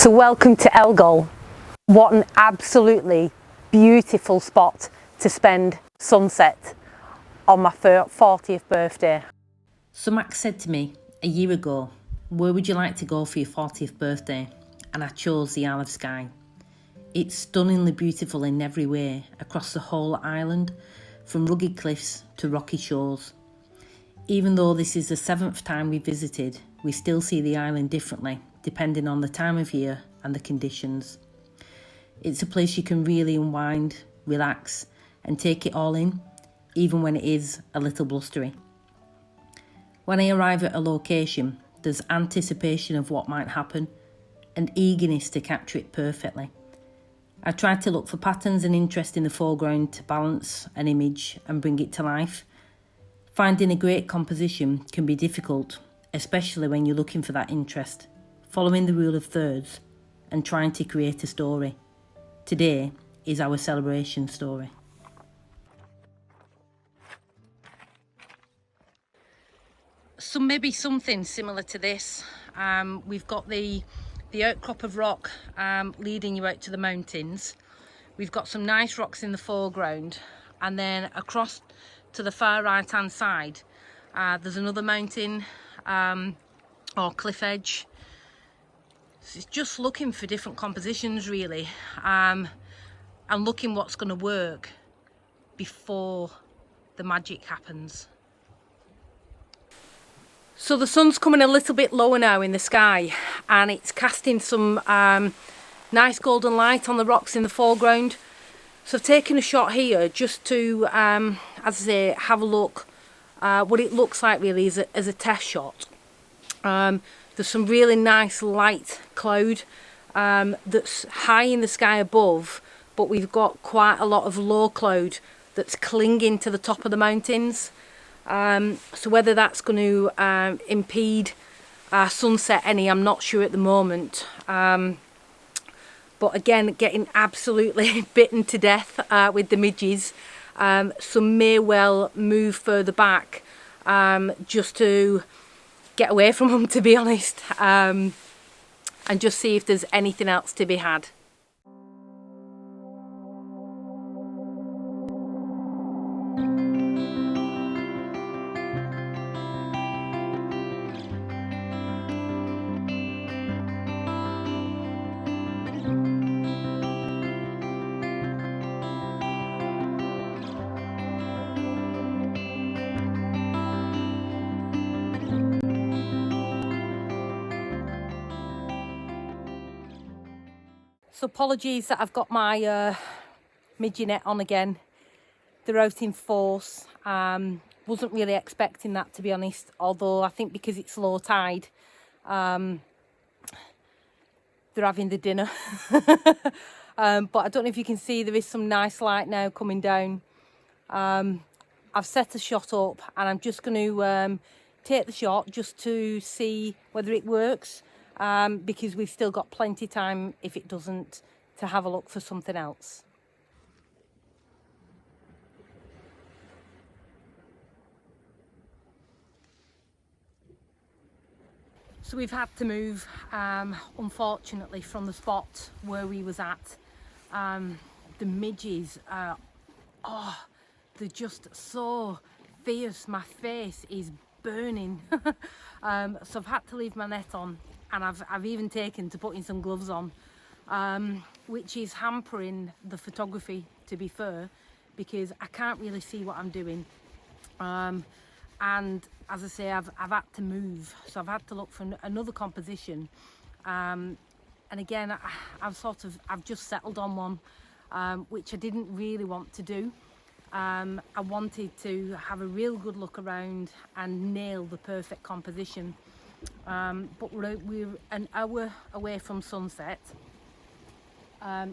So welcome to Elgol. What an absolutely beautiful spot to spend sunset on my 40th birthday. So Max said to me a year ago, where would you like to go for your 40th birthday? And I chose the Isle of Skye. It's stunningly beautiful in every way across the whole island, from rugged cliffs to rocky shores. Even though this is the 7th time we visited, we still see the island differently depending on the time of year and the conditions. It's a place you can really unwind, relax and take it all in, even when it is a little blustery. When I arrive at a location, there's anticipation of what might happen and eagerness to capture it perfectly. I try to look for patterns and interest in the foreground to balance an image and bring it to life. Finding a great composition can be difficult, especially when you're looking for that interest, following the rule of thirds and trying to create a story. Today is our celebration story. So maybe something similar to this. We've got the outcrop of rock leading you out to the mountains. We've got some nice rocks in the foreground, and then across to the far right hand side there's another mountain or cliff edge. So it's just looking for different compositions really, and looking what's going to work before the magic happens. So the sun's coming a little bit lower now in the sky, and it's casting some nice golden light on the rocks in the foreground. So I've taken a shot here just to, as I say, have a look what it looks like really as a test shot. There's some really nice light cloud that's high in the sky above, but we've got quite a lot of low cloud that's clinging to the top of the mountains. So whether that's going to impede sunset any, I'm not sure at the moment. But again, getting absolutely bitten to death with the midges. Some may well move further back just to get away from them, to be honest, and just see if there's anything else to be had. So apologies that I've got my midge net on again. They're out in force. Wasn't really expecting that, to be honest, although I think because it's low tide, they're having the dinner. But I don't know if you can see, there is some nice light now coming down. I've set a shot up and I'm just going to take the shot just to see whether it works. Because we've still got plenty of time, if it doesn't, to have a look for something else. So we've had to move, unfortunately, from the spot where we was at. The midges, they're just so fierce. My face is burning. So I've had to leave my net on. And I've even taken to putting some gloves on, which is hampering the photography, to be fair, because I can't really see what I'm doing. And as I say, I've had to move, so I've had to look for another composition. And again, I've just settled on one, which I didn't really want to do. I wanted to have a real good look around and nail the perfect composition. But we're an hour away from sunset.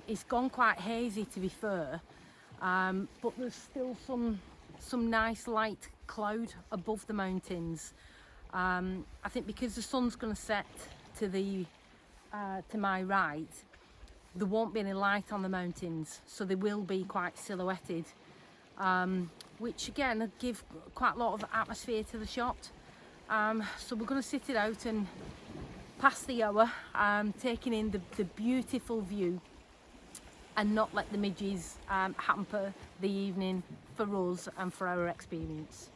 It's gone quite hazy, to be fair, but there's still some nice light cloud above the mountains. I think because the sun's going to set to my right, there won't be any light on the mountains, so they will be quite silhouetted, which again give quite a lot of atmosphere to the shot. So we're going to sit it out and past the hour, taking in the beautiful view and not let the midges hamper the evening for us and for our experience.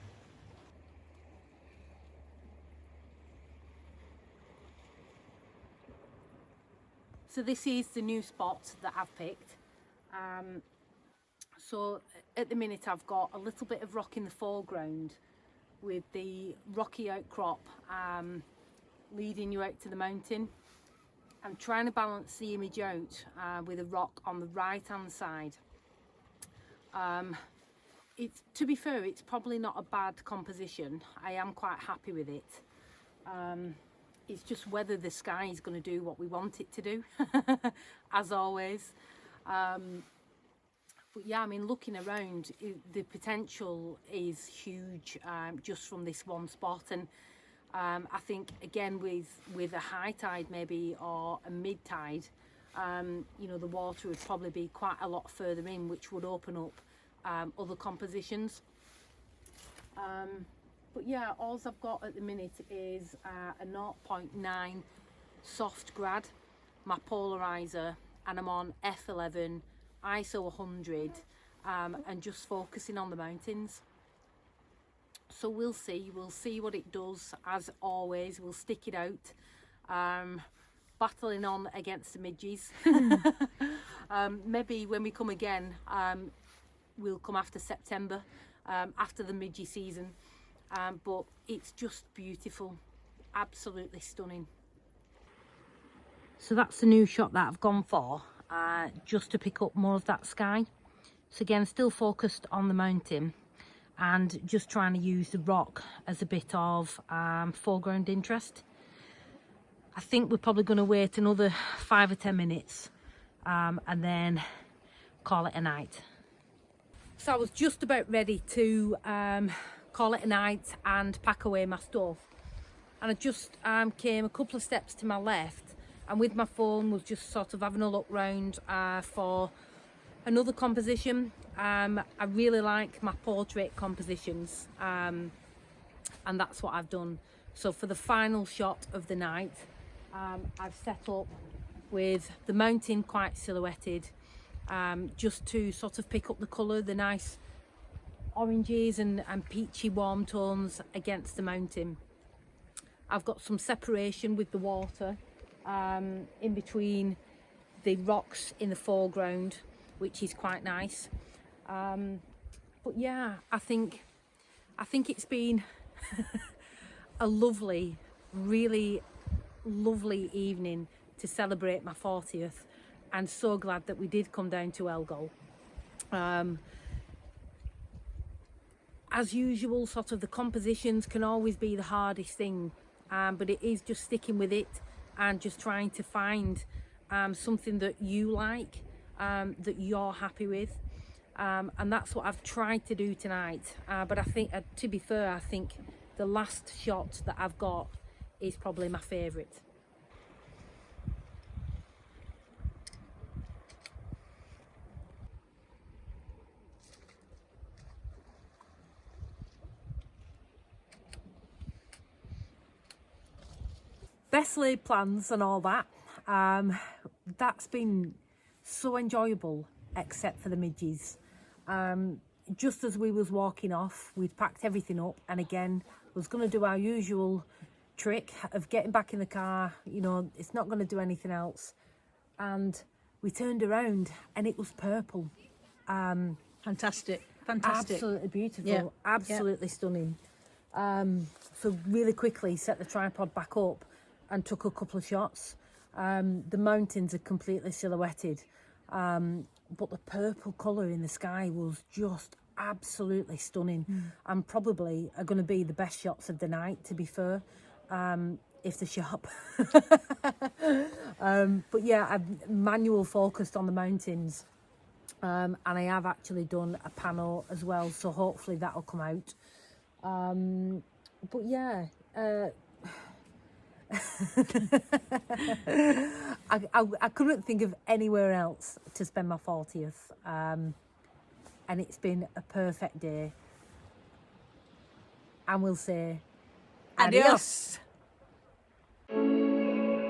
So this is the new spot that I've picked. So at the minute I've got a little bit of rock in the foreground with the rocky outcrop leading you out to the mountain. I'm trying to balance the image out with a rock on the right hand side. To be fair, it's probably not a bad composition. I am quite happy with it. It's just whether the sky is going to do what we want it to do, as always. But yeah, I mean, looking around, the potential is huge just from this one spot. And I think, again, with a high tide maybe or a mid tide, you know, the water would probably be quite a lot further in, which would open up other compositions. But yeah, all I've got at the minute is a 0.9 soft grad, my polarizer, and I'm on f11, ISO 100, and just focusing on the mountains. So we'll see what it does. As always, we'll stick it out, battling on against the midges. Maybe when we come again, we'll come after September, after the midge season. But it's just beautiful, absolutely stunning. So that's the new shot that I've gone for, just to pick up more of that sky. So again, still focused on the mountain and just trying to use the rock as a bit of foreground interest. I think we're probably going to wait another 5 or 10 minutes and then call it a night. So I was just about ready to call it a night and pack away my stuff, and I just came a couple of steps to my left, and with my phone was just sort of having a look round for another composition. I really like my portrait compositions, and that's what I've done. So for the final shot of the night, I've set up with the mountain quite silhouetted, just to sort of pick up the colour, the nice oranges and peachy warm tones against the mountain. I've got some separation with the water in between the rocks in the foreground, which is quite nice. But yeah, I think it's been a lovely, really lovely evening to celebrate my 40th, and so glad that we did come down to Elgol. As usual, sort of the compositions can always be the hardest thing, but it is just sticking with it and just trying to find something that you like, that you're happy with, and that's what I've tried to do tonight. But I think, to be fair, I think the last shot that I've got is probably my favourite. Best laid plans and all that. That's been so enjoyable, except for the midges. Just as we was walking off, we'd packed everything up, and again was going to do our usual trick of getting back in the car. You know, it's not going to do anything else. And we turned around and it was purple. Fantastic. Absolutely beautiful. Yeah. Absolutely stunning. So really quickly set the tripod back up and took a couple of shots. The mountains are completely silhouetted, but the purple colour in the sky was just absolutely stunning, and probably are going to be the best shots of the night, to be fair, if they're sharp. But yeah, I've manual focused on the mountains, and I have actually done a pano as well, so hopefully that'll come out. But yeah, I couldn't think of anywhere else to spend my 40th, and it's been a perfect day, and we'll say Adios. adios.